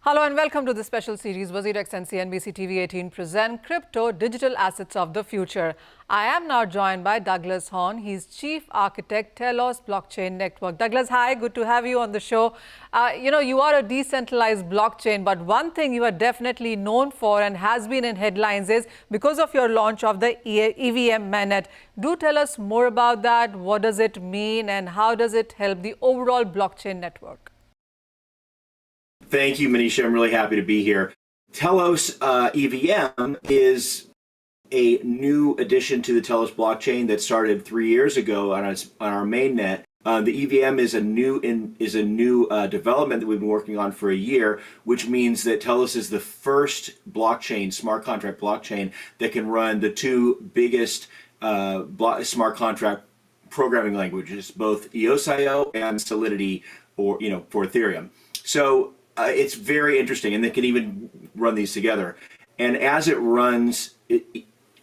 Hello and welcome to the special series. WazirX and CNBC TV18 present Crypto Digital Assets of the Future. I am now joined by Douglas Horn. He's Chief Architect, Telos Blockchain Network. Douglas, hi, good to have you on the show. You are a decentralized blockchain, but one thing you are definitely known for and has been in headlines is because of your launch of the EVM Mainnet. Do tell us more about that. What does it mean and how does it help the overall blockchain network? Thank you, Manisha. I'm really happy to be here. Telos EVM is a new addition to the Telos blockchain that started 3 years ago on our mainnet. The EVM is a new development that we've been working on for a year, which means that Telos is the first blockchain, smart contract blockchain, that can run the two biggest smart contract programming languages, both EOS.io and Solidity, for Ethereum. So it's very interesting, and they can even run these together. And as it runs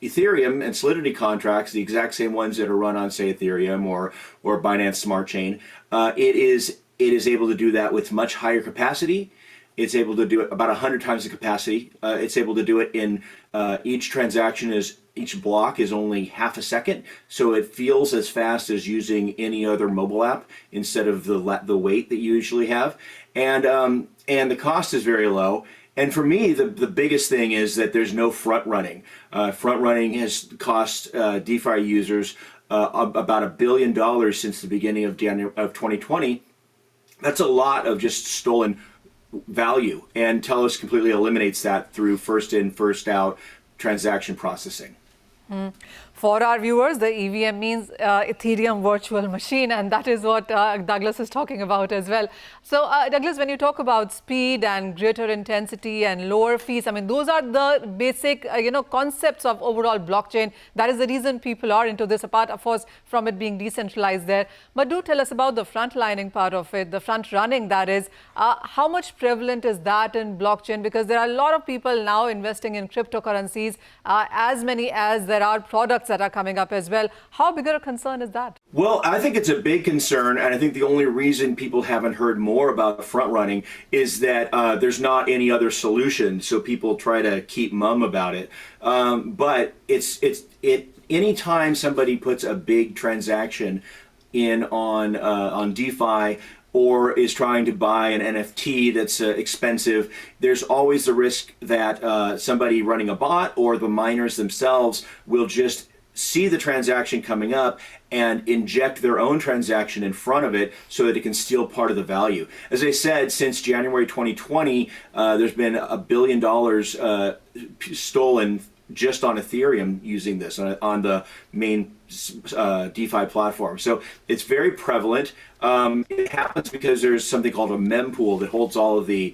Ethereum and Solidity contracts, the exact same ones that are run on, say, Ethereum or Binance Smart Chain, it is able to do that with much higher capacity. It's able to do it about 100 times the capacity. It's able to do it in each transaction each block is only half a second, so it feels as fast as using any other mobile app instead of the wait that you usually have, and the cost is very low. And for me, the biggest thing is that there's no front running. Front running has cost DeFi users about $1 billion since the beginning of 2020. That's a lot of just stolen value, and Telos completely eliminates that through first in, first out transaction processing. For our viewers, the EVM means Ethereum Virtual Machine, and that is what Douglas is talking about as well. So, Douglas, when you talk about speed and greater intensity and lower fees, I mean, those are the basic, concepts of overall blockchain. That is the reason people are into this, apart, of course, from it being decentralized there. But do tell us about the front-lining part of it, the front-running, that is. How much prevalent is that in blockchain? Because there are a lot of people now investing in cryptocurrencies, as many as there are products that are coming up as well. How big a concern is that? Well, I think it's a big concern, and I think the only reason people haven't heard more about front running is that there's not any other solution, so people try to keep mum about it. But anytime somebody puts a big transaction in on DeFi, or is trying to buy an NFT that's expensive, there's always the risk that somebody running a bot or the miners themselves will just see the transaction coming up and inject their own transaction in front of it so that it can steal part of the value. As I said, since January 2020, there's been $1 billion stolen just on Ethereum using this on the main DeFi platform. So it's very prevalent. It happens because there's something called a mempool that holds all of the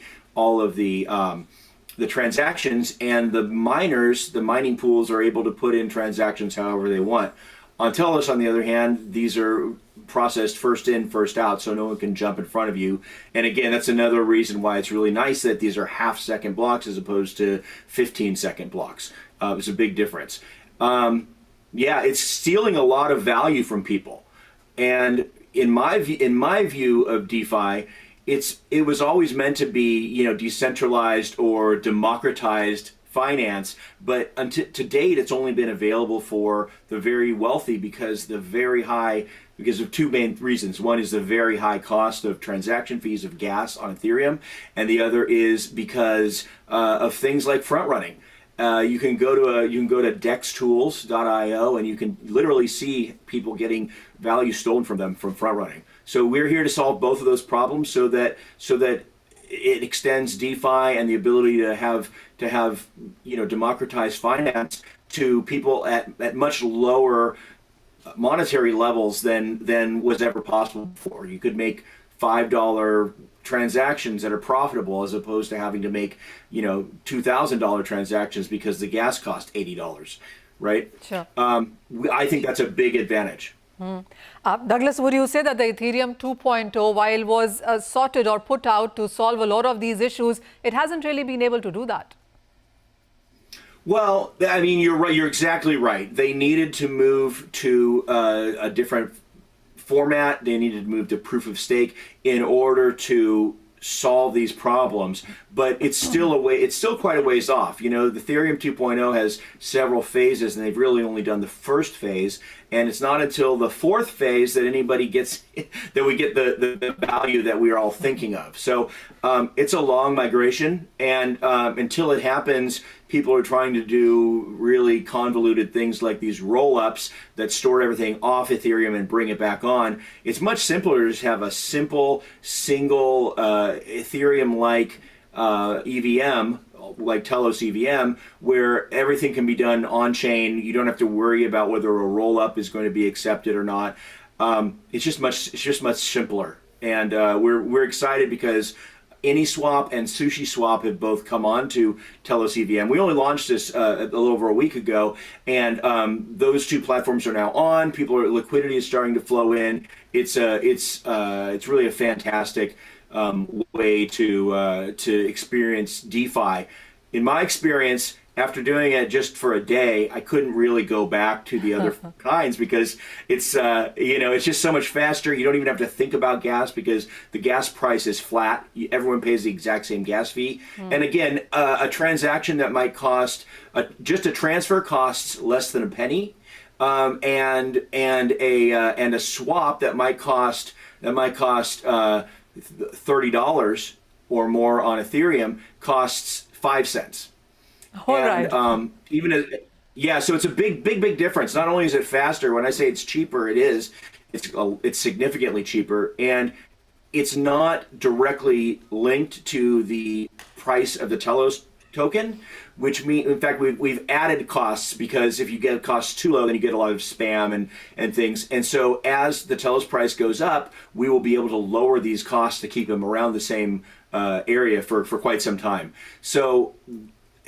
transactions, and the miners, the mining pools, are able to put in transactions however they want. On Telos, on the other hand, these are processed first in, first out, so no one can jump in front of you. And again, that's another reason why it's really nice that these are half-second blocks as opposed to 15-second blocks. It's a big difference. Yeah, it's stealing a lot of value from people. And in my view of DeFi, it was always meant to be, decentralized or democratized finance, but to date, it's only been available for the very wealthy because of two main reasons. One is the very high cost of transaction fees of gas on Ethereum, and the other is because of things like front running. You can go to dextools.io and you can literally see people getting value stolen from them from front running. So we're here to solve both of those problems so that it extends DeFi and the ability to have democratized finance to people at much lower monetary levels than was ever possible before. You could make $5 transactions that are profitable as opposed to having to make $2,000 transactions because the gas cost $80, right? Sure. I think that's a big advantage. Douglas, would you say that the Ethereum 2.0, while was sorted or put out to solve a lot of these issues, it hasn't really been able to do that? Well, I mean, you're right. You're exactly right. They needed to move to a different format. They needed to move to proof of stake in order to solve these problems, but it's still quite a ways off. You know, the Ethereum 2.0 has several phases, and they've really only done the first phase, and it's not until the fourth phase that anybody gets that we get the value that we are all thinking of. So it's a long migration, and until it happens, people are trying to do really convoluted things like these roll-ups that store everything off Ethereum and bring it back on. It's much simpler to just have a simple, single Ethereum-like EVM, like Telos EVM, where everything can be done on-chain. You don't have to worry about whether a roll-up is going to be accepted or not. It's just much simpler, and we're excited because AnySwap and SushiSwap have both come on to Telos EVM. We only launched this a little over a week ago, and those two platforms are now on. Liquidity is starting to flow in. It's really a fantastic way to experience DeFi. In my experience, after doing it just for a day, I couldn't really go back to the other kinds because it's it's just so much faster. You don't even have to think about gas because the gas price is flat. Everyone pays the exact same gas fee. And again, a transaction that might cost just a transfer costs less than a penny, and a swap that might cost $30 or more on Ethereum costs 5 cents. All right. So it's a big difference. Not only is it faster, when I say it's cheaper, it is. It's significantly cheaper, and it's not directly linked to the price of the Telos token, which means, in fact, we've added costs, because if you get costs too low, then you get a lot of spam and things. And so as the Telos price goes up, we will be able to lower these costs to keep them around the same area for quite some time. So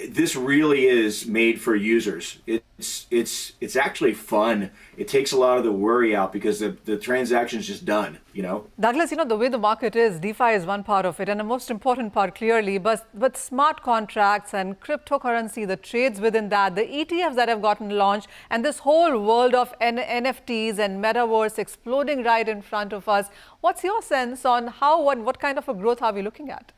this really is made for users. It's actually fun. It takes a lot of the worry out because the transaction's just done, you know? Douglas, the way the market is, DeFi is one part of it, and the most important part, clearly, but smart contracts and cryptocurrency, the trades within that, the ETFs that have gotten launched, and this whole world of NFTs and metaverse exploding right in front of us. What's your sense on what kind of a growth are we looking at?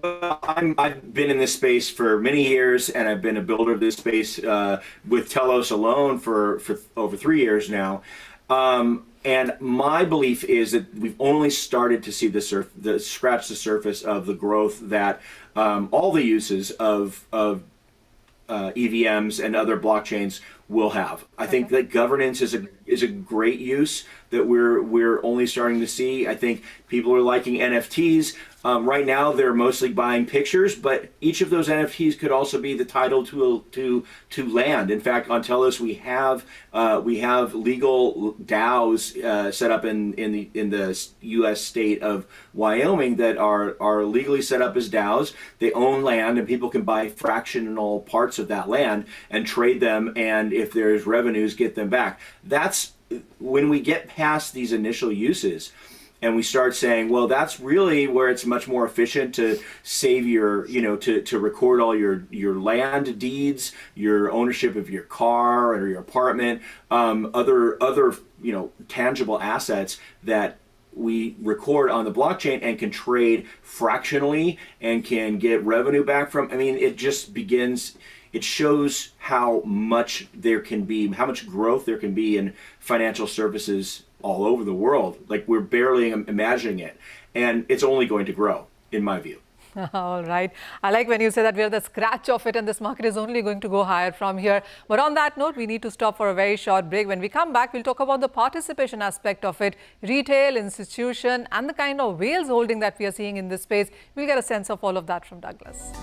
I've been in this space for many years, and I've been a builder of this space with Telos alone for over 3 years now. And my belief is that we've only started to see scratch the surface of the growth that all the uses of EVMs and other blockchains will have. I think that governance is a great use that we're only starting to see. I think people are liking NFTs. Right now, they're mostly buying pictures, but each of those NFTs could also be the title to land. In fact, on Telos, we have legal DAOs set up in the U.S. state of Wyoming that are legally set up as DAOs. They own land, and people can buy fractional parts of that land and trade them, and if there's revenues, get them back. That's when we get past these initial uses, and we start saying, well, that's really where it's much more efficient to save to record all your land deeds, your ownership of your car or your apartment, other tangible assets that we record on the blockchain and can trade fractionally and can get revenue back from. I mean, it shows how much there can be, how much growth there can be in financial services all over the world. Like, we're barely imagining it, and it's only going to grow, in my view. All right. I like when you say that we're the scratch of it and this market is only going to go higher from here. But on that note, we need to stop for a very short break. When we come back, we'll talk about the participation aspect of it, retail, institution, and the kind of whales holding that we are seeing in this space. We'll get a sense of all of that from Douglas.